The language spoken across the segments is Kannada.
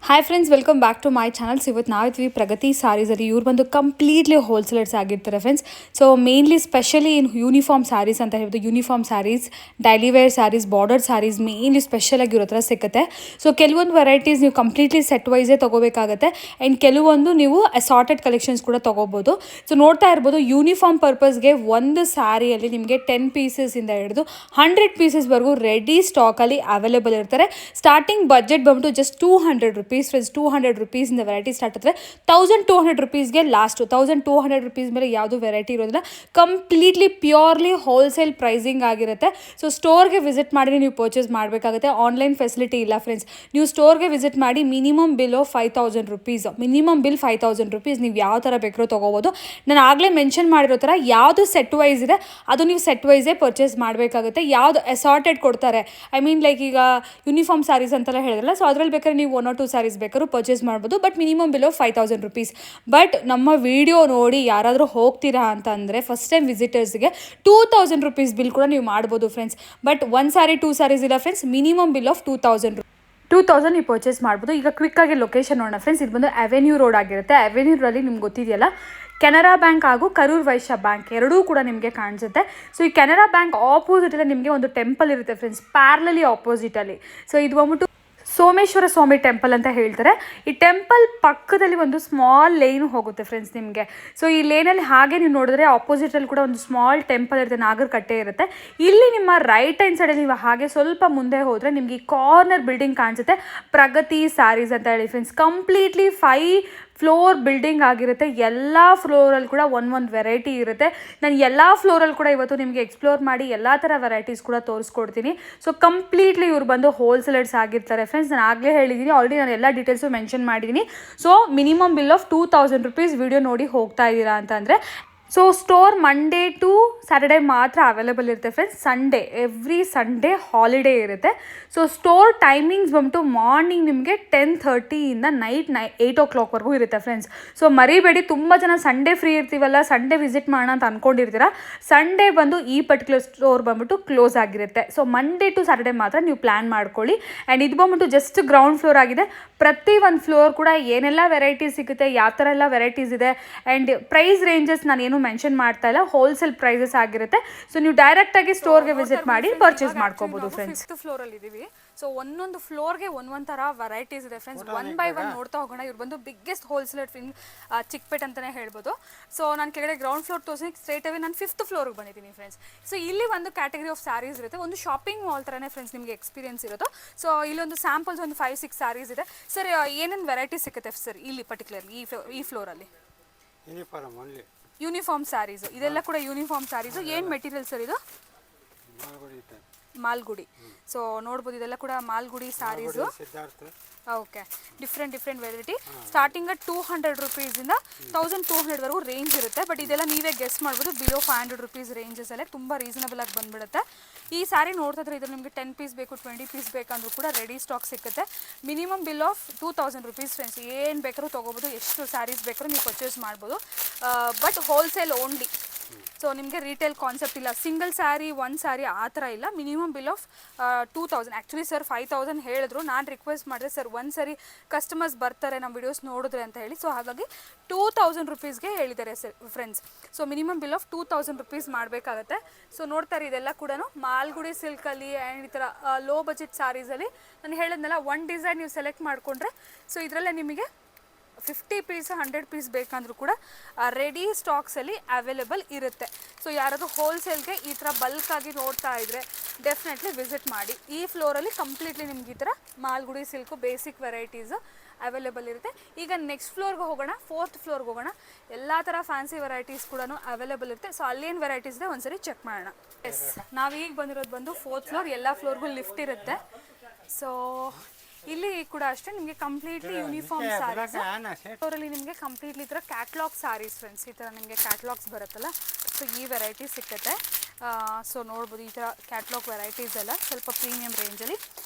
Hi friends, welcome back to my channels. ಇವತ್ತು ನಾವಿದ್ವಿ ಪ್ರಗತಿ ಸ್ಯಾರೀಸಲ್ಲಿ. ಇವ್ರು ಬಂದು ಕಂಪ್ಲೀಟ್ಲಿ ಹೋಲ್ಸೇಲರ್ಸ್ ಆಗಿರ್ತಾರೆ friends. So mainly specially in uniform sarees ಅಂತ ಹೇಳ್ಬೋದು. Uniform sarees, daily wear sarees, border sarees mainly ಸ್ಪೆಷಲಾಗಿ ಇರೋ ಥರ ಸಿಗುತ್ತೆ. ಸೊ ಕೆಲವೊಂದು ವೆರೈಟೀಸ್ ನೀವು ಕಂಪ್ಲೀಟ್ಲಿ ಸೆಟ್ ವೈಸೇ ತೊಗೋಬೇಕಾಗತ್ತೆ. ಆ್ಯಂಡ್ ಕೆಲವೊಂದು ನೀವು ಅಸಾರ್ಟೆಡ್ ಕಲೆಕ್ಷನ್ಸ್ ಕೂಡ ತೊಗೋಬೋದು. ಸೊ ನೋಡ್ತಾ ಇರ್ಬೋದು, ಯೂನಿಫಾರ್ಮ್ ಪರ್ಪಸ್ಗೆ ಒಂದು ಸ್ಯಾರಿಯಲ್ಲಿ ನಿಮಗೆ 10 ಪೀಸಸ್ಸಿಂದ ಹಿಡಿದು 100 ಪೀಸಸ್ವರೆಗೂ ರೆಡಿ ಸ್ಟಾಕಲ್ಲಿ ಅವೈಲೇಬಲ್ ಇರ್ತಾರೆ. ಸ್ಟಾರ್ಟಿಂಗ್ ಬಜೆಟ್ ಬಂದ್ಬಿಟ್ಟು just 200 rupees friends. 200 rupees variety start ಆದರೆ 1200 rupeesಗೆ ಲಾಸ್ಟು. 1200 rupees ಮೇಲೆ ಯಾವುದು ವೆರೈಟಿ ಇರೋದಿಲ್ಲ. ಕಂಪ್ಲೀಟ್ಲಿ ಪ್ಯೂರ್ಲಿ ಹೋಲ್ಸೇಲ್ ಪ್ರೈಸಿಂಗ್ ಆಗಿರುತ್ತೆ. ಸೊ ಸ್ಟೋರ್ಗೆ ವಿಸಿಟ್ ಮಾಡಿ ನೀವು ಪರ್ಚೇಸ್ ಮಾಡಬೇಕಾಗುತ್ತೆ. ಆನ್ಲೈನ್ ಫೆಸಿಲಿಟಿ ಇಲ್ಲ ಫ್ರೆಂಡ್ಸ್. ನೀವು ಸ್ಟೋರ್ಗೆ ವಿಸಿಟ್ ಮಾಡಿ minimum bill 5000 rupees, minimum bill 5000 rupees. ನೀವು ಯಾವ ಥರ ಬೇಕಾದ್ರೂ ತೊಗೋಬೋದು. ನಾನು ಆಗಲೇ ಮೆನ್ಷನ್ ಮಾಡಿರೋ ಥರ ಯಾವುದು ಸೆಟ್ ವೈಸ್ ಇದೆ ಅದು ನೀವು ಸೆಟ್ ವೈಸೇ ಪರ್ಚೇಸ್ ಮಾಡಬೇಕಾಗುತ್ತೆ. ಯಾವುದು ಅಸಾರ್ಟೆಡ್ ಕೊಡ್ತಾರೆ, ಐ ಮೀನ್ ಲೈಕ್ ಈಗ ಯೂನಿಫಾರ್ಮ್ ಸ್ಯಾರೀಸ್ ಅಂತೆಲ್ಲ ಹೇಳಿದ್ರಲ್ಲ, ಸೊ ಅದ್ರಲ್ಲಿ ಬೇಕಾದ್ರೆ ನೀವು 1 or 2 ಸ್ಯಾರೀಸ್ ಬೇಕಾದ್ರೂ ಪರ್ಚೇಸ್ ಮಾಡ್ಬೋದು. But minimum bill 5000 rupees. But ನಮ್ಮ ವಿಡಿಯೋ ನೋಡಿ ಯಾರಾದರೂ ಹೋಗ್ತೀರಾ ಅಂತಂದರೆ ಫಸ್ಟ್ ಟೈಮ್ ವಿಸಿಟರ್ಸ್ಗೆ 2000 rupees ಬಿಲ್ ಕೂಡ ನೀವು ಮಾಡ್ಬೋದು ಫ್ರೆಂಡ್ಸ್. ಬಟ್ 1 ಸ್ಯಾರಿ 2 ಸ್ಯಾರೀಸ್ ಇಲ್ಲ ಫ್ರೆಂಡ್ಸ್, ಮಿನಿಮಮ್ ಬಿಲ್ 2000 ನೀವು ಪರ್ಚೇಸ್ ಮಾಡ್ಬೋದು. ಈಗ ಕ್ವಿಕ್ಕಾಗಿ ಲೊಕೇಶನ್ ನೋಡೋಣ ಫ್ರೆಂಡ್ಸ್. ಇದು ಬಂದು ಅವೆನ್ಯೂ ರೋಡ್ ಆಗಿರುತ್ತೆ. ಅವೆನ್ಯೂ ರೋಡಲ್ಲಿ ನಿಮ್ಗೆ ಗೊತ್ತಿದೆಯಲ್ಲ, ಕೆನರಾ ಬ್ಯಾಂಕ್ ಹಾಗೂ ಕರೂರ್ ವೈಶ್ಯ ಬ್ಯಾಂಕ್ ಎರಡೂ ಕೂಡ ನಿಮಗೆ ಕಾಣಿಸುತ್ತೆ. ಸೊ ಈ ಕೆನರಾ ಬ್ಯಾಂಕ್ ಆಪೋಸಿಟಲ್ಲಿ ನಿಮಗೆ ಒಂದು ಟೆಂಪಲ್ ಇರುತ್ತೆ ಫ್ರೆಂಡ್ಸ್, ಪ್ಯಾರಲಲಿ ಆಪೋಸಿಟಲ್ಲಿ. ಸೊ ಇದು ಬಂದ್ಬಿಟ್ಟು ಸೋಮೇಶ್ವರ ಸ್ವಾಮಿ ಟೆಂಪಲ್ ಅಂತ ಹೇಳ್ತಾರೆ. ಈ ಟೆಂಪಲ್ ಪಕ್ಕದಲ್ಲಿ ಒಂದು ಸ್ಮಾಲ್ ಲೇನ್ ಹೋಗುತ್ತೆ ಫ್ರೆಂಡ್ಸ್ ನಿಮಗೆ. ಸೊ ಈ ಲೇನಲ್ಲಿ ಹಾಗೆ ನೀವು ನೋಡಿದ್ರೆ ಆಪೋಸಿಟಲ್ಲಿ ಕೂಡ ಒಂದು ಸ್ಮಾಲ್ ಟೆಂಪಲ್ ಇರುತ್ತೆ, ನಾಗರಕಟ್ಟೆ ಇರುತ್ತೆ. ಇಲ್ಲಿ ನಿಮ್ಮ ರೈಟ್ ಹ್ಯಾಂಡ್ ಸೈಡಲ್ಲಿ ನೀವು ಹಾಗೆ ಸ್ವಲ್ಪ ಮುಂದೆ ಹೋದರೆ ನಿಮಗೆ ಈ ಕಾರ್ನರ್ ಬಿಲ್ಡಿಂಗ್ ಕಾಣಿಸುತ್ತೆ, ಪ್ರಗತಿ ಸ್ಯಾರೀಸ್ ಅಂತ ಹೇಳಿ ಫ್ರೆಂಡ್ಸ್. ಕಂಪ್ಲೀಟ್ಲಿ 5 ಫ್ಲೋರ್ ಬಿಲ್ಡಿಂಗ್ ಆಗಿರುತ್ತೆ. ಎಲ್ಲ ಫ್ಲೋರಲ್ಲಿ ಕೂಡ ಒಂದೊಂದು ವೆರೈಟಿ ಇರುತ್ತೆ. ನಾನು ಎಲ್ಲ ಫ್ಲೋರಲ್ಲಿ ಕೂಡ ಇವತ್ತು ನಿಮಗೆ ಎಕ್ಸ್ಪ್ಲೋರ್ ಮಾಡಿ ಎಲ್ಲ ಥರ ವೆರೈಟೀಸ್ ಕೂಡ ತೋರಿಸ್ಕೊಡ್ತೀನಿ. ಸೊ ಕಂಪ್ಲೀಟ್ಲಿ ಇವ್ರು ಬಂದು ಹೋಲ್ಸೇಲರ್ಸ್ ಆಗಿರ್ತಾರೆ ಫ್ರೆಂಡ್ಸ್. ನಾನು ಆಗಲೇ ಹೇಳಿದ್ದೀನಿ, ಆಲ್ರೆಡಿ ನಾನು ಎಲ್ಲ ಡೀಟೇಲ್ಸು ಮೆನ್ಷನ್ ಮಾಡಿದ್ದೀನಿ. So minimum bill 2000 rupees video ನೋಡಿ ಹೋಗ್ತಾ ಇದ್ದೀರಾ ಅಂತಂದರೆ. So store Monday to Saturday ಮಾತ್ರ ಅವೈಲೇಬಲ್ ಇರುತ್ತೆ friends. Sunday, every Sunday holiday ಇರುತ್ತೆ. ಸೊ ಸ್ಟೋರ್ ಟೈಮಿಂಗ್ಸ್ ಬಂದ್ಬಿಟ್ಟು ಮಾರ್ನಿಂಗ್ ನಿಮಗೆ 10:30 ಇಂದ ನೈಟ್ 8 o'clock ಇರುತ್ತೆ ಫ್ರೆಂಡ್ಸ್. ಸೊ ಮರಿಬೇಡಿ, ತುಂಬ ಜನ ಸಂಡೇ ಫ್ರೀ ಇರ್ತೀವಲ್ಲ, ಸಂಡೇ ವಿಸಿಟ್ ಮಾಡೋಣ ಅಂತ ಅಂದ್ಕೊಂಡಿರ್ತೀರ. ಸಂಡೇ ಬಂದು ಈ ಪರ್ಟಿಕ್ಯುಲರ್ ಸ್ಟೋರ್ ಬಂದ್ಬಿಟ್ಟು ಕ್ಲೋಸ್ ಆಗಿರುತ್ತೆ. ಸೊ ಮಂಡೇ ಟು ಸ್ಯಾಟರ್ಡೇ ಮಾತ್ರ ನೀವು ಪ್ಲ್ಯಾನ್ ಮಾಡ್ಕೊಳ್ಳಿ. ಆ್ಯಂಡ್ ಇದು ಬಂದ್ಬಿಟ್ಟು ಜಸ್ಟ್ ಗ್ರೌಂಡ್ ಫ್ಲೋರ್ ಆಗಿದೆ. ಪ್ರತಿ ಒಂದು ಫ್ಲೋರ್ ಕೂಡ ಏನೆಲ್ಲ ವೆರೈಟೀಸ್ ಸಿಗುತ್ತೆ, ಯಾವ ಥರ ಎಲ್ಲ ವೆರೈಟೀಸ್ ಇದೆ, ಆ್ಯಂಡ್ ಪ್ರೈಸ್ ರೇಂಜಸ್ ನಾನು ಏನು ಮೆನ್ಷನ್ ಮಾಡ್ತಾ ಇಲ್ಲ, ಹೋಲ್ಸೇಲ್ ಪ್ರೈಸಸ್ ಆಗಿರುತ್ತೆ. ಸೊ ನೀವು ಡೈರೆಕ್ಟಾಗಿ ಸ್ಟೋರ್ಗೆ ವಿಸಿಟ್ ಮಾಡಿ ಪರ್ಚೇಸ್ ಮಾಡ್ಕೋಬೋದು ಫ್ರೆಂಡ್ಸ್. 5th ಫ್ಲೋರಲ್ಲಿ ಇದ್ದೀವಿ. ಸೊ ಒಂದೊಂದು ಫ್ಲೋರ್ಗೆ ಒಂದೊಂದು ಥರ ವೆರೈಟೀಸ್ ಇದೆ ಫ್ರೆಂಡ್ಸ್. 1 by 1 ನೋಡ್ತಾ ಹೋಗೋಣ. ಇವ್ರು ಬಂದು ಬಿಗ್ಗೆಸ್ಟ್ ಹೋಲ್ಸೇಲರ್ ಇನ್ ಚಿಕ್ಕಪೇಟ್ ಅಂತಲೇ ಹೇಳ್ಬೋದು. ಸೊ ನಾನು ಕೆಳಗಡೆ ಗ್ರೌಂಡ್ ಫ್ಲೋರ್ ತೋರಿಸಿ ಸ್ಟ್ರೇಟ್ ಅವೇ ನಾನು 5th ಫ್ಲೋರ್ಗೆ ಬಂದಿದ್ದೀನಿ ಫ್ರೆಂಡ್ಸ್. ಸೊ ಇಲ್ಲಿ ಒಂದು ಕ್ಯಾಟಗರಿ ಆಫ್ ಸ್ಯಾರೀಸ್ ಇರುತ್ತೆ. ಒಂದು ಶಾಪಿಂಗ್ ಮಾಲ್ ಥರನೇ ಫ್ರೆಂಡ್ಸ್ ನಿಮಗೆ ಎಕ್ಸ್ಪೀರಿಯನ್ಸ್ ಇರೋದು. ಸೊ ಇಲ್ಲೊಂದು ಸ್ಯಾಂಪಲ್ಸ್ ಒಂದು 5-6 ಸ್ಯಾರೀಸ್ ಇದೆ. ಸರ್ ಏನೇನು ವೆರೈಟಿ ಸಿಗುತ್ತೆ ಸರ್ ಇಲ್ಲಿ ಪರ್ಟಿಕ್ಯುಲರ್ಲಿ ಈ ಫ್ಲೋರಲ್ಲಿ? ಯೂನಿಫಾರ್ಮ್ ಸ್ಯಾರೀಸು, ಇದೆಲ್ಲ ಕೂಡ ಯೂನಿಫಾರ್ಮ್ ಸ್ಯಾರೀಸು. ಏನು ಮೆಟೀರಿಯಲ್ ಸರ್ ಇದು? ಮಾಲ್ಗುಡಿ. ಸೊ ನೋಡ್ಬೋದು, ಇದೆಲ್ಲ ಕೂಡ Malgudi sarees. Okay, different variety. Starting 200 rupeesಯಿಂದ 1200ವರೆಗೂ ರೇಂಜ್ ಇರುತ್ತೆ. ಬಟ್ ಇದೆಲ್ಲ ನೀವೇ ಗೆಸ್ ಮಾಡ್ಬೋದು, ಬಿಲೋ 500 rupees ರೇಂಜಸಲ್ಲೇ ತುಂಬ ರೀಸನಬಲ್ ಆಗಿ ಬಂದುಬಿಡುತ್ತೆ. ಈ ಸ್ಯಾರಿ ನೋಡ್ತಾ ಇದ್ರೆ ಇದು ನಿಮಗೆ 10 ಪೀಸ್ ಬೇಕು, 20 ಪೀಸ್ ಬೇಕಂದ್ರೂ ಕೂಡ ರೆಡಿ ಸ್ಟಾಕ್ ಸಿಗುತ್ತೆ. Minimum bill 2000 rupees friends. ಏನು ಬೇಕಾದ್ರೂ ತೊಗೋಬೋದು, ಎಷ್ಟು ಸ್ಯಾರೀಸ್ ಬೇಕಾದ್ರೂ ನೀವು ಪರ್ಚೇಸ್ ಮಾಡ್ಬೋದು. But wholesale only. ಸೊ ನಿಮಗೆ ರಿಟೇಲ್ ಕಾನ್ಸೆಪ್ಟ್ ಇಲ್ಲ, ಸಿಂಗಲ್ ಸ್ಯಾರಿ 1 ಸ್ಯಾರಿ ಆ ಥರ ಇಲ್ಲ. Minimum bill 2000. ಆ್ಯಕ್ಚುಲಿ ಸರ್ 5000 ಹೇಳಿದ್ರು. ನಾನು ರಿಕ್ವೆಸ್ಟ್ ಮಾಡಿದೆ, ಸರ್ 1 ಸರಿ ಕಸ್ಟಮರ್ಸ್ ಬರ್ತಾರೆ ನಮ್ಮ ವಿಡಿಯೋಸ್ ನೋಡಿದ್ರೆ ಅಂತ ಹೇಳಿ. ಸೊ ಹಾಗಾಗಿ 2000 rupeesಗೆ ಹೇಳಿದ್ದಾರೆ sir friends. So minimum bill 2000 rupees ಮಾಡಬೇಕಾಗತ್ತೆ. ಸೊ ನೋಡ್ತಾರೆ, ಇದೆಲ್ಲ ಕೂಡ ಮಾಲ್ಗುಡಿ ಸಿಲ್ಕಲ್ಲಿ ಆ್ಯಂಡ್ ಈ ಥರ ಲೋ ಬಜೆಟ್ ಸ್ಯಾರೀಸಲ್ಲಿ ನಾನು ಹೇಳಿದ್ನಲ್ಲ, 1 ಡಿಸೈನ್ ನೀವು ಸೆಲೆಕ್ಟ್ ಮಾಡಿಕೊಂಡ್ರೆ ಸೊ ಇದರಲ್ಲೇ ನಿಮಗೆ 50 ಪೀಸ್ 100 ಪೀಸ್ ಬೇಕಂದ್ರೂ ಕೂಡ ರೆಡಿ ಸ್ಟಾಕ್ಸಲ್ಲಿ ಅವೈಲೇಬಲ್ ಇರುತ್ತೆ. ಸೊ ಯಾರಾದರೂ ಹೋಲ್ಸೇಲ್ಗೆ ಈ ಥರ ಬಲ್ಕಾಗಿ ನೋಡ್ತಾ ಇದ್ದರೆ ಡೆಫಿನೆಟ್ಲಿ ವಿಸಿಟ್ ಮಾಡಿ. ಈ ಫ್ಲೋರಲ್ಲಿ ಕಂಪ್ಲೀಟ್ಲಿ ನಿಮ್ಗೆ ಈ ಥರ Malgudi silk basic varieties available ಇರುತ್ತೆ. ಈಗ ನೆಕ್ಸ್ಟ್ ಫ್ಲೋರ್ಗೆ ಹೋಗೋಣ, 4th ಫ್ಲೋರ್ಗೆ ಹೋಗೋಣ. ಎಲ್ಲ ಥರ ಫ್ಯಾನ್ಸಿ ವೆರೈಟೀಸ್ ಕೂಡ ಅವೈಲೇಬಲ್ ಇರುತ್ತೆ. ಸೊ ಅಲ್ಲೇನು ವೆರೈಟೀಸ್ ಇದೆ ಒಂದ್ಸರಿ ಚೆಕ್ ಮಾಡೋಣ. ಎಸ್, ನಾವೀಗ ಬಂದಿರೋದು ಬಂದು 4th ಫ್ಲೋರ್. ಎಲ್ಲ ಫ್ಲೋರ್ಗೂ ಲಿಫ್ಟ್ ಇರುತ್ತೆ. ಸೊ ಇಲ್ಲಿ ಕೂಡ ಅಷ್ಟೇ ನಿಮಗೆ ಕಂಪ್ಲೀಟ್ಲಿ ಯೂನಿಫಾರ್ಮ್ ಸ್ಯಾರೀಸ್. ಅವರಲ್ಲಿ ನಿಮಗೆ ಕಂಪ್ಲೀಟ್ಲಿ ಈ ಥರ ಕ್ಯಾಟ್ಲಾಗ್ ಸ್ಯಾರೀಸ್ ಫ್ರೆಂಡ್ಸ್. ಈ ಥರ ನಿಮಗೆ ಕ್ಯಾಟ್ಲಾಗ್ಸ್ ಬರುತ್ತಲ್ಲ, ಸೊ ಈ ವೆರೈಟಿ ಸಿಕ್ಕತ್ತೆ. ಸೊ ನೋಡ್ಬೋದು, ಈ ಥರ ಕ್ಯಾಟ್ಲಾಗ್ ವೆರೈಟೀಸ್ ಎಲ್ಲ ಸ್ವಲ್ಪ ಪ್ರೀಮಿಯಂ ರೇಂಜಲ್ಲಿ.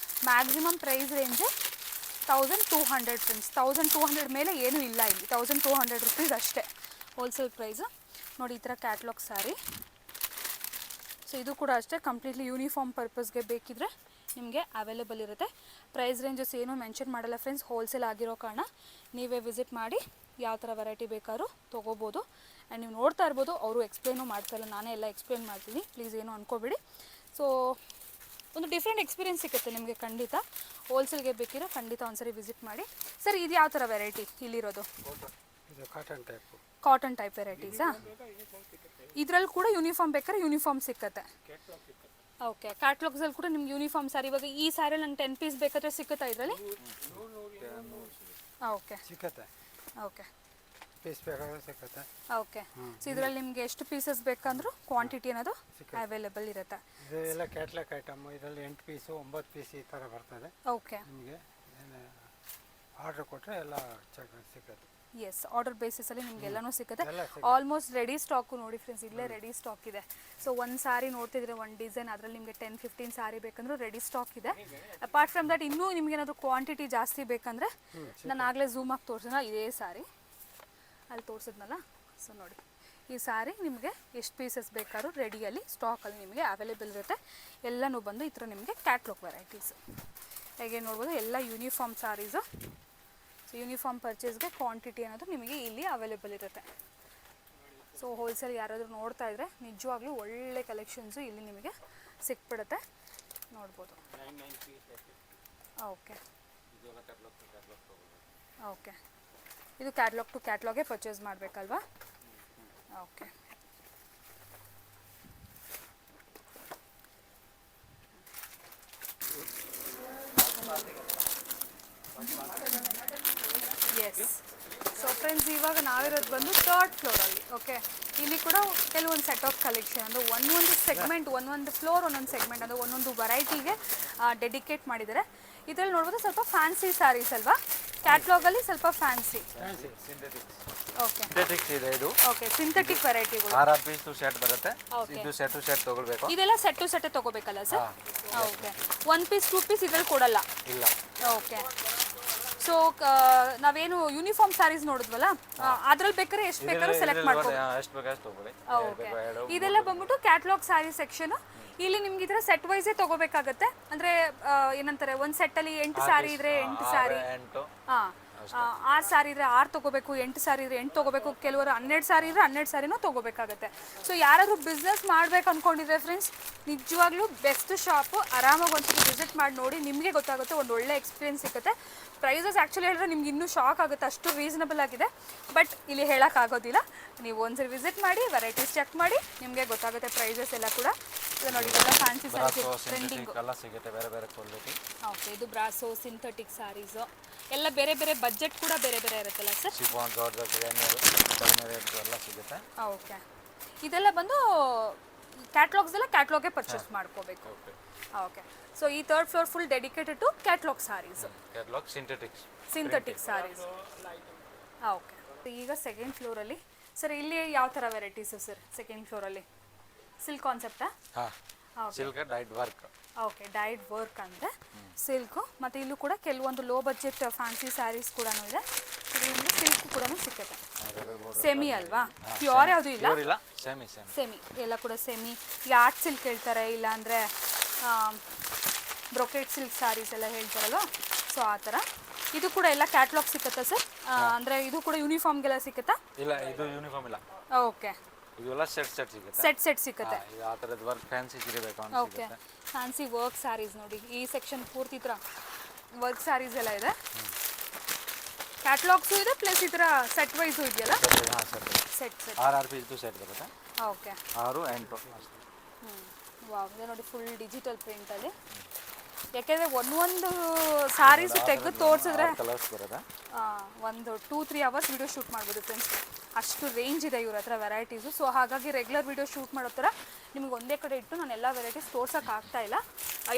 Maximum price range 1200 friends. 1200 ಮೇಲೆ ಏನೂ ಇಲ್ಲ ಇಲ್ಲಿ. 1200 rupees ಅಷ್ಟೇ ಹೋಲ್ಸೇಲ್ ಪ್ರೈಸು. ನೋಡಿ, ಈ ಥರ ಕ್ಯಾಟ್ಲಾಗ್ ಸ್ಯಾರಿ. ಸೊ ಇದು ಕೂಡ ಅಷ್ಟೇ ಕಂಪ್ಲೀಟ್ಲಿ ಯೂನಿಫಾರ್ಮ್ ಪರ್ಪಸ್ಗೆ ಬೇಕಿದ್ರೆ ನಿಮಗೆ ಅವೈಲೇಬಲ್ ಇರುತ್ತೆ. ಪ್ರೈಸ್ ರೇಂಜಸ್ ಏನೂ ಮೆನ್ಷನ್ ಮಾಡಲ್ಲ ಫ್ರೆಂಡ್ಸ್, ಹೋಲ್ಸೇಲ್ ಆಗಿರೋ ಕಾರಣ ನೀವೇ ವಿಸಿಟ್ ಮಾಡಿ ಯಾವ ಥರ ವೆರೈಟಿ ಬೇಕಾದ್ರೂ ತೊಗೋಬೋದು. ಆ್ಯಂಡ್ ನೀವು ನೋಡ್ತಾ ಇರ್ಬೋದು, ಅವರು ಎಕ್ಸ್ಪ್ಲೇನು ಮಾಡ್ತಾಯಿಲ್ಲ, ನಾನೇ ಎಲ್ಲ ಎಕ್ಸ್ಪ್ಲೇನ್ ಮಾಡ್ತೀನಿ, ಪ್ಲೀಸ್ ಏನು ಅಂದ್ಕೋಬೇಡಿ. ಸೊ ಒಂದು ಡಿಫ್ರೆಂಟ್ ಎಕ್ಸ್ಪೀರಿಯನ್ಸ್ ಸಿಗುತ್ತೆ ನಿಮಗೆ ಖಂಡಿತ. ಹೋಲ್ಸೇಲ್ಗೆ ಬೇಕಿರೋ ಖಂಡಿತ ಒಂದ್ಸರಿ ವಿಸಿಟ್ ಮಾಡಿ. ಸರ್ ಇದು ಯಾವ ಥರ ವೆರೈಟಿ ಇಲ್ಲಿರೋದು? ಕಾಟನ್ ಟೈಪ್ ವೆರೈಟೀಸಾ? ಇದರಲ್ಲಿ ಕೂಡ ಯೂನಿಫಾರ್ಮ್ ಬೇಕಾದ್ರೆ ಯೂನಿಫಾರ್ಮ್ ಸಿಕ್ಕತ್ತೆ. ಓಕೆ, ಕ್ಯಾಟ್ಲಾಗ್ಸಲ್ಲಿ ಕೂಡ ನಿಮ್ಗೆ ಯೂನಿಫಾರ್ಮ್ ಸ್ಯಾರಿ, ಇವಾಗ ಈ ಸ್ಯಾರಿಯಲ್ಲಿ ನಂಗೆ 10 ಪೀಸ್ ಬೇಕಾದ್ರೆ ಸಿಕ್ಕತ್ತಾ ಇದರಲ್ಲಿ? ಓಕೆ ಸಿಕ್ಕತ್ತೆ. ಓಕೆ ಪೀಸ್ ಬೇಕಾದ್ರೆ ಸಿಕ್ಕತ್ತೆ. ಓಕೆ, ಸೊ ಇದರಲ್ಲಿ ನಿಮಗೆ ಎಷ್ಟು ಪೀಸಸ್ ಬೇಕಂದ್ರೂ ಕ್ವಾಂಟಿಟಿ ಅನ್ನೋದು ಅವೈಲೇಬಲ್ ಇರುತ್ತೆ. ಇದೆಲ್ಲ ಕ್ಯಾಟ್ಲಾಗ್ ಐಟಮ್, ಇದರಲ್ಲಿ 8 ಪೀಸು 9 ಪೀಸ್ ಈ ಥರ ಬರ್ತದೆ. ಓಕೆ, ನಿಮಗೆ ಆರ್ಡ್ರ್ ಕೊಟ್ಟರೆ ಎಲ್ಲ ಸಿಕ್ಕತ್ತೆ. ಎಸ್, ಆರ್ಡರ್ ಬೇಸಿಸಲ್ಲಿ ನಿಮ್ಗೆ ಎಲ್ಲನೂ ಸಿಗುತ್ತೆ. ಆಲ್ಮೋಸ್ಟ್ ರೆಡಿ ಸ್ಟಾಕು ನೋಡಿ ಫ್ರೆಂಡ್ಸ್, ಇಲ್ಲೇ ರೆಡಿ ಸ್ಟಾಕ್ ಇದೆ. ಸೊ ಒಂದು ಸಾರಿ ನೋಡ್ತಿದ್ರೆ ಒಂದು ಡಿಸೈನ್, ಅದರಲ್ಲಿ ನಿಮಗೆ 10-15 ಸಾರಿ ಬೇಕಂದ್ರೂ ರೆಡಿ ಸ್ಟಾಕ್ ಇದೆ. ಅಪಾರ್ಟ್ ಫ್ರಮ್ ದಟ್ ಇನ್ನೂ ನಿಮ್ಗೆ ಏನಾದರೂ ಕ್ವಾಂಟಿಟಿ ಜಾಸ್ತಿ ಬೇಕಂದರೆ ನಾನು ಆಗಲೇ ಝೂಮ್ ಆಗಿ ತೋರಿಸಿದ್ನಲ್ಲ ಇದೇ ಸಾರಿ ಅಲ್ಲಿ ತೋರಿಸಿದ್ನಲ್ಲ, ಸೊ ನೋಡಿ ಈ ಸಾರಿ ನಿಮಗೆ ಎಷ್ಟು ಪೀಸಸ್ ಬೇಕಾದ್ರೂ ರೆಡಿಯಲ್ಲಿ ಸ್ಟಾಕಲ್ಲಿ ನಿಮಗೆ ಅವೈಲೇಬಲ್ ಇರುತ್ತೆ. ಎಲ್ಲನೂ ಬಂದು ಈ ಥರ ನಿಮಗೆ ಕ್ಯಾಟ್ಲಾಗ್ ವೆರೈಟೀಸು ಹೇಗೆ ನೋಡ್ಬೋದು, ಎಲ್ಲ ಯೂನಿಫಾರ್ಮ್ ಸಾರೀಸು. ಸೊ ಯೂನಿಫಾರ್ಮ್ ಪರ್ಚೇಸ್ಗೆ ಕ್ವಾಂಟಿಟಿ ಅನ್ನೋದು ನಿಮಗೆ ಇಲ್ಲಿ ಅವೈಲೇಬಲ್ ಇರುತ್ತೆ. ಸೊ ಹೋಲ್ಸೇಲ್ ಯಾರಾದರೂ ನೋಡ್ತಾ ಇದ್ದರೆ ನಿಜವಾಗ್ಲೂ ಒಳ್ಳೆ ಕಲೆಕ್ಷನ್ಸು ಇಲ್ಲಿ ನಿಮಗೆ ಸಿಕ್ಬಿಡುತ್ತೆ, ನೋಡ್ಬೋದು. ಓಕೆ ಓಕೆ, ಇದು ಕ್ಯಾಟ್ಲಾಗ್ ಟು ಕ್ಯಾಟ್ಲಾಗೇ ಪರ್ಚೇಸ್ ಮಾಡಬೇಕಲ್ವಾ? Okay, yes. ಸೊ ಫ್ರೆಂಡ್ಸ್, ಇವಾಗ ನಾವಿರೋದು ಬಂದು 3rd ಫ್ಲೋರಲ್ಲಿ. ಓಕೆ, ಇಲ್ಲಿ ಕೂಡ ಕೆಲವೊಂದು ಸೆಟ್ ಆಫ್ ಕಲೆಕ್ಷನ್ ಅಂದರೆ ಒಂದೊಂದು ಸೆಗ್ಮೆಂಟ್, ಒಂದೊಂದು ಫ್ಲೋರ್ ಒಂದೊಂದು ಸೆಗ್ಮೆಂಟ್ ಅಂದರೆ ಒಂದೊಂದು ವೆರೈಟಿಗೆ ಡೆಡಿಕೇಟ್ ಮಾಡಿದ್ದಾರೆ. ಇದರಲ್ಲಿ ನೋಡ್ಬೋದು ಸ್ವಲ್ಪ ಫ್ಯಾನ್ಸಿ ಸ್ಯಾರೀಸ್ ಅಲ್ವಾ? ಕ್ಯಾಟ್ಲಾಗಲ್ಲಿ ಸ್ವಲ್ಪ ಫ್ಯಾನ್ಸಿ. ಓಕೆ, ಸಿಂಥೆಟಿಕ್ಸ್ ಇದೆ ಇದು. ಓಕೆ, ಸಿಂಥೆಟಿಕ್ ವೆರೈಟಿಗಳು 6 ಪೀಸ್ ಸೆಟ್ ಬರುತ್ತೆ. ಇದು ಸೆಟ್ ಟು ಸೆಟ್ ತಗೊಳ್ಬೇಕು. ಇದೆಲ್ಲ ಸೆಟ್ ಟು ಸೆಟ್ ತಗೋಬೇಕಲ್ಲ ಸರ್? ಓಕೆ, 1 ಪೀಸ್ 2 ಪೀಸ್ ಇದ್ರಲ್ಲಿ ಕೊಡಲ್ಲ? ಇಲ್ಲ. ಓಕೆ, ಸೊ ನಾವೇನು ಯೂನಿಫಾರ್ಮ್ ಸ್ಯಾರೀಸ್ ನೋಡಿದ್ವಲ್ಲ, ಅದ್ರಲ್ಲಿ ಬೇಕಾದ್ರೆ ಎಷ್ಟು ಬೇಕಾದ್ರೂ ಸೆಲೆಕ್ಟ್ ಮಾಡ್ಬೋದು. ಎಷ್ಟು ಬೇಕು ಅಷ್ಟು ತಗೊಳ್ಳಿ. ಓಕೆ, ಇದೆಲ್ಲ ಬಂದ್ಬಿಟ್ಟು ಕ್ಯಾಟ್ಲಾಗ್ ಸ್ಯಾರಿ ಸೆಕ್ಷನ್. ಇಲ್ಲಿ ನಿಮ್ಗೆ ಈ ಥರ ಸೆಟ್ ವೈಸೇ ತಗೋಬೇಕಾಗತ್ತೆ. ಅಂದರೆ ಏನಂತಾರೆ, ಒಂದು ಸೆಟ್ಟಲ್ಲಿ 8 ಸ್ಯಾರಿ ಇದ್ರೆ 8 ಸ್ಯಾರಿ, ಹಾಂ 6 ಸ್ಯಾರಿ ಇದ್ರೆ 6 ತೊಗೋಬೇಕು, 8 ಸ್ಯಾರಿ ಇದ್ರೆ 8 ತೊಗೋಬೇಕು, ಕೆಲವರು 12 ಸ್ಯಾರಿ ಇದ್ರೆ 12 ಸ್ಯಾರಿನೂ ತೊಗೋಬೇಕಾಗತ್ತೆ. ಸೊ ಯಾರಾದರೂ ಬಿಸ್ನೆಸ್ ಮಾಡ್ಬೇಕು ಅಂದ್ಕೊಂಡಿದ್ರೆ ಫ್ರೆಂಡ್ಸ್, ನಿಜವಾಗ್ಲೂ ಬೆಸ್ಟ್ ಶಾಪು. ಆರಾಮಾಗಿ ಒಂದ್ಸತಿ ವಿಸಿಟ್ ಮಾಡಿ ನೋಡಿ, ನಿಮಗೆ ಗೊತ್ತಾಗುತ್ತೆ, ಒಂದು ಒಳ್ಳೆ ಎಕ್ಸ್ಪೀರಿಯನ್ಸ್ ಸಿಗುತ್ತೆ. ಪ್ರೈಸಸ್ ಆ್ಯಕ್ಚುಲಿ ಹೇಳಿದ್ರೆ ನಿಮ್ಗೆ ಇನ್ನೂ ಶಾಕ್ ಆಗುತ್ತೆ, ಅಷ್ಟು ರೀಸನಬಲ್ ಆಗಿದೆ. ಬಟ್ ಇಲ್ಲಿ ಹೇಳೋಕ್ಕಾಗೋದಿಲ್ಲ, ನೀವು ಒಂದ್ಸರಿ ವಿಸಿಟ್ ಮಾಡಿ, ವೆರೈಟೀಸ್ ಚೆಕ್ ಮಾಡಿ, ನಿಮಗೆ ಗೊತ್ತಾಗುತ್ತೆ ಪ್ರೈಸಸ್ ಎಲ್ಲ ಕೂಡ. ಇದು ನೋಡಿ, ಇದೆಲ್ಲ ಫ್ಯಾನ್ಸಿ ಸ್ಯಾರೀಸ್ ಟ್ರೆಂಡಿಂಗ್ ಎಲ್ಲ ಸಿಗುತ್ತೆ, ಬೇರೆ ಬೇರೆ ಕ್ವಾಲಿಟಿ. ಓಕೆ, ಇದು ಬ್ರಾಸೋ ಸಿಂಥೆಟಿಕ್ ಸ್ಯಾರೀಸು ಎಲ್ಲ ಬೇರೆ ಬೇರೆ ಬಜೆಟ್ ಕೂಡ ಬೇರೆ ಬೇರೆ ಇರುತ್ತಲ್ಲ ಸರ್? ಶಿಫಾನ್ ಎಲ್ಲ ಸಿಗುತ್ತೆ. ಓಕೆ, ಇದೆಲ್ಲ ಬಂದು ಕ್ಯಾಟ್ಲಾಗ್ಸ್ ಎಲ್ಲ ಕ್ಯಾಟ್ಲಾಗೇ ಪರ್ಚೇಸ್ ಮಾಡ್ಕೋಬೇಕು. ಓಕೆ, ಸೊ ಈ 3rd floor full dedicated to catalogue sarees, catalogue synthetic sarees. Okay, ಈಗ 2nd ಫ್ಲೋರಲ್ಲಿ ಸರ್, ಇಲ್ಲಿ ಯಾವ ಥರ ವೆರೈಟೀಸು ಸರ್ 2nd ಫ್ಲೋರಲ್ಲಿ? ಸಿಲ್ಕ್ ಕಾನ್ಸೆಪ್ಟಾ? ಹಾಂ, silk dyed work. Okay, dyed work ಅಂದರೆ ಸಿಲ್ಕು. ಮತ್ತು ಇಲ್ಲೂ ಕೂಡ ಕೆಲವೊಂದು ಲೋ ಬಜೆಟ್ ಫ್ಯಾನ್ಸಿ ಸ್ಯಾರೀಸ್ ಕೂಡ ಇದೆ. ಇದರಿಂದ ಸಿಲ್ಕ್ ಕೂಡ ಸಿಕ್ಕತ್ತೆ. ಸೆಮಿ ಅಲ್ವಾ? ಪ್ಯೂರ್ ಯಾವುದು ಇಲ್ಲ, ಸೆಮಿ ಎಲ್ಲ ಕೂಡ ಸೆಮಿ. ಈ ಆರ್ಟ್ ಸಿಲ್ಕ್ ಹೇಳ್ತಾರೆ, ಇಲ್ಲಾಂದರೆ ಬ್ರೊಕೆಟ್ ಸಿಲ್ಕ್ ಸ್ಯಾರೀಸ್ ಎಲ್ಲ ಹೇಳ್ತಾರಲ್ವ, ಸೊ ಆ ಥರ. ಇದು ಕೂಡ ಎಲ್ಲ ಕ್ಯಾಟ್ಲಾಗ್ ಸಿಕ್ಕತ್ತಾ ಸರ್? ಅಂದರೆ ಇದು ಕೂಡ ಯೂನಿಫಾರ್ಮ್ಗೆಲ್ಲ ಸಿಕ್ಕತ್ತಾ? ಇಲ್ಲ, ಇದು ಯೂನಿಫಾರ್ಮ್ ಇಲ್ಲ. ಓಕೆ, ಇದೆಲ್ಲ ಸೆಟ್ ಸಿಗುತ್ತೆ. ಸೆಟ್ ಸಿಗುತ್ತೆ. ಇದು ಆ ಥರದ ವರ್ಕ್ ಫ್ಯಾನ್ಸಿ ಇರಬೇಕು ಅಂತ. ಓಕೆ, ಫ್ಯಾನ್ಸಿ ವರ್ಕ್ ಸ್ಯಾರೀಸ್ ನೋಡಿ, ಈ ಸೆಕ್ಷನ್ ಪೂರ್ತಿ ಥರ ವರ್ಕ್ ಸ್ಯಾರೀಸ್ ಎಲ್ಲ ಇದೆ. ಕ್ಯಾಟ್ಲಾಗ್ಸು ಇದೆ, ಪ್ಲಸ್ ಈ ಥರ ಸೆಟ್ ವೈಸು ಇದೆಯಲ್ಲ? ಸೆಟ್ 6 ಪೀಸ್ದು ಸೆಟ್ ಬರುತ್ತೆ. ಓಕೆ, 6 8. ವಾವ್, ಇದೆ ನೋಡಿ ಫುಲ್ ಡಿಜಿಟಲ್ ಪ್ರಿಂಟಲ್ಲಿ. ಯಾಕೆಂದರೆ ಒಂದೊಂದು ಸ್ಯಾರೀಸು ತೆಗೆದು ತೋರಿಸಿದ್ರೆ ಕಲರ್ಸ್ ಬರುತ್ತೆ, ಒಂದು 2-3 ಅವರ್ಸ್ ವಿಡಿಯೋ ಶೂಟ್ ಮಾಡ್ಬೋದು ಫ್ರೆಂಡ್ಸ್. ಅಷ್ಟು ರೇಂಜ್ ಇದೆ ಇವ್ರ ಹತ್ರ ವೆರೈಟೀಸು. ಸೊ ಹಾಗಾಗಿ ರೆಗ್ಯುಲರ್ ವಿಡಿಯೋ ಶೂಟ್ ಮಾಡೋ ಥರ ನಿಮ್ಗೆ ಒಂದೇ ಕಡೆ ಇಟ್ಟು ನಾನು ಎಲ್ಲ ವೆರೈಟೀಸ್ ತೋರ್ಸೋಕ್ಕಾಗ್ತಾ ಇಲ್ಲ.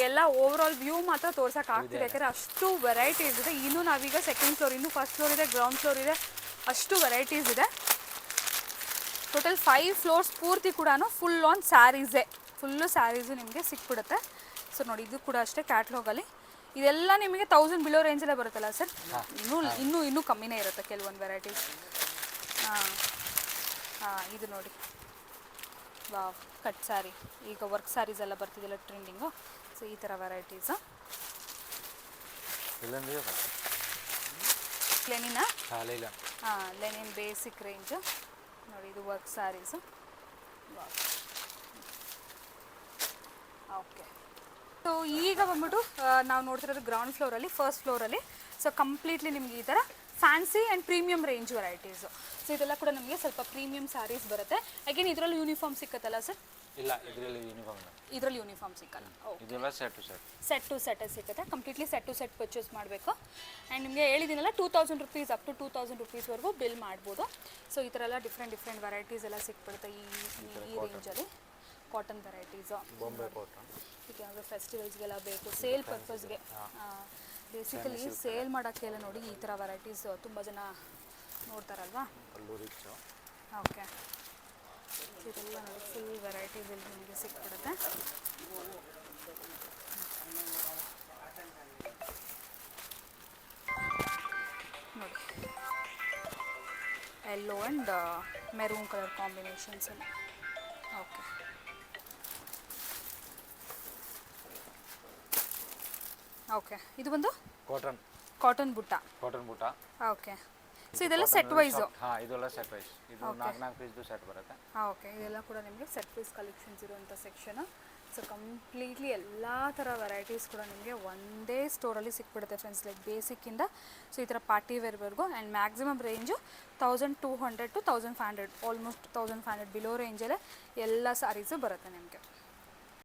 ಎಲ್ಲ ಓವರ್ ಆಲ್ ವ್ಯೂ ಮಾತ್ರ ತೋರ್ಸೋಕ್ಕಾಗ್ತಿದೆ, ಯಾಕಂದರೆ ಅಷ್ಟು ವೆರೈಟೀಸ್ ಇದೆ. ಇನ್ನೂ ನಾವೀಗ 2nd ಫ್ಲೋರ್, ಇನ್ನೂ 1st ಫ್ಲೋರ್ ಇದೆ, ಗ್ರೌಂಡ್ ಫ್ಲೋರ್ ಇದೆ, ಅಷ್ಟು ವೆರೈಟೀಸ್ ಇದೆ. ಟೋಟಲ್ 5 ಫ್ಲೋರ್ಸ್ ಪೂರ್ತಿ ಕೂಡ ಫುಲ್ ಆನ್ ಸ್ಯಾರೀಸೇ, ಫುಲ್ಲು ಸ್ಯಾರೀಸು ನಿಮಗೆ ಸಿಕ್ಬಿಡುತ್ತೆ. ಸೊ ನೋಡಿ, ಇದು ಕೂಡ ಅಷ್ಟೇ ಕ್ಯಾಟ್ಲಾಗಲ್ಲಿ. ಇದೆಲ್ಲ ನಿಮಗೆ 1000 ಬಿಲೋ ರೇಂಜಲ್ಲೇ ಬರುತ್ತಲ್ಲ ಸರ್? ಇನ್ನೂ ಕಮ್ಮಿನೇ ಇರುತ್ತೆ ಕೆಲವೊಂದು ವೆರೈಟೀಸ್. ಇದು ನೋಡಿ, ವಾವ್, ಕಟ್ ಸ್ಯಾರಿ. ಈಗ ವರ್ಕ್ ಸ್ಯಾರೀಸ್ ಎಲ್ಲ ಬರ್ತಿದೆಯಲ್ಲ ಟ್ರೆಂಡಿಂಗು, ಸೊ ಈ ಥರ ವೆರೈಟೀಸು. ಲಿಲನ್ भी है ಲೆನಿನಾ? हाँ लीलन ಹಾಂ, ಲೆನಿನ್ ಬೇಸಿಕ್ ರೇಂಜು ನೋಡಿ, ಇದು ವರ್ಕ್ ಸ್ಯಾರೀಸು. ಓಕೆ, ಸೊ ಈಗ ಬಂದ್ಬಿಟ್ಟು ನಾವು ನೋಡ್ತಿರೋದು ಗ್ರೌಂಡ್ ಫ್ಲೋರಲ್ಲಿ, ಫಸ್ಟ್ ಫ್ಲೋರಲ್ಲಿ. ಸೊ ಕಂಪ್ಲೀಟ್ಲಿ ನಿಮಗೆ ಈ ಥರ fancy and premium range varieties. So ಇದೆಲ್ಲ ಕೂಡ ನಮಗೆ ಸ್ವಲ್ಪ ಪ್ರೀಮಿಯಂ ಸ್ಯಾರೀಸ್ ಬರುತ್ತೆ. ಅಗೇನ್ ಇದರಲ್ಲೂ ಯೂನಿಫಾರ್ಮ್ ಸಿಕ್ಕತ್ತಲ್ಲ ಸರ್? ಇಲ್ಲ ಇದರಲ್ಲಿ ಯೂನಿಫಾರ್ಮ್ ಇಲ್ಲ, ಇದರಲ್ಲಿ ಯೂನಿಫಾರ್ಮ್ ಸಿಕ್ಕಲ್ಲ. ಇದೆಲ್ಲ set to set. Set to set ಸಿಗುತ್ತೆ, completely set to set purchase ಮಾಡಬೇಕು. ಆ್ಯಂಡ್ ನಿಮಗೆ ಹೇಳಿದ್ದೀನಲ್ಲ 2000 ರುಪೀಸ್ ಅಪ್ ಟು 2000 ರುಪೀಸ್ವರೆಗೂ ಬಿಲ್ ಮಾಡ್ಬೋದು. ಸೊ ಈ ಥರ ಎಲ್ಲ ಡಿಫ್ರೆಂಟ್ ವೆರೈಟೀಸ್ ಎಲ್ಲ ಸಿಕ್ಬಿಡುತ್ತೆ ಈ ರೇಂಜಲ್ಲಿ. ಕಾಟನ್ ವೆರೈಟೀಸು, ಬಾಂಬೆ ಕಾಟನ್, ಈಗ ಅಂದರೆ ಫೆಸ್ಟಿವಲ್ಸ್ಗೆಲ್ಲ ಬೇಕು, ಸೇಲ್ ಪರ್ಪಸ್ಗೆ. ಬೇಸಿಕಲಿ ಸೇಲ್ ಮಾಡೋಕ್ಕೆಲ್ಲ ನೋಡಿ ಈ ಥರ ವೆರೈಟೀಸ್ ತುಂಬ ಜನ ನೋಡ್ತಾರಲ್ವಾ. ಅಲ್ಲೂ ರಿಚ್ಚು. ಓಕೆ, ಇದೆಲ್ಲ ನೋಡಿ ಫುಲ್ ವೆರೈಟೀಸ್ ಇಲ್ಲಿ ನಿಮಗೆ ಸಿಕ್ಬಿಡುತ್ತೆ. ನೋಡಿ, yellow and maroon colour combinations ಅಲ್ಲಿ. ಓಕೆ, ಓಕೆ, ಇದು ಒಂದು ಕಾಟನ್ ಕಾಟನ್ ಬುಟ್ಟ. ಬುಟ್ಟ. ಓಕೆ, ಸೊ ಇದೆಲ್ಲ ಸೆಟ್ ವೈಸು? ಹಾಂ, ಇದೆಲ್ಲ ಸೆಟ್ ವೈಸ್. ಇದು 4 ಪೀಸ್ದು ಸೆಟ್ ಬರುತ್ತೆ. ಹಾಂ, ಓಕೆ, ಇದೆಲ್ಲ ಕೂಡ ನಿಮಗೆ ಸೆಟ್ ಪೀಸ್ ಕಲೆಕ್ಷನ್ಸ್ ಇರುವಂಥ ಸೆಕ್ಷನು. ಸೊ ಕಂಪ್ಲೀಟ್ಲಿ ಎಲ್ಲ ಥರ ವೆರೈಟೀಸ್ ಕೂಡ ನಿಮಗೆ ಒಂದೇ ಸ್ಟೋರಲ್ಲಿ ಸಿಕ್ಬಿಡುತ್ತೆ ಫ್ರೆಂಡ್ಸ್, ಲೈಕ್ ಬೇಸಿಕ್ಕಿಂದ ಸೊ ಈ ಥರ ಪಾರ್ಟಿ ವೇರ್ವರೆಗೂ. And maximum range 1200 to 1500, almost 1500 below ರೇಂಜಲ್ಲೇ ಎಲ್ಲ ಸ್ಯಾರೀಸು ಬರುತ್ತೆ ನಿಮಗೆ.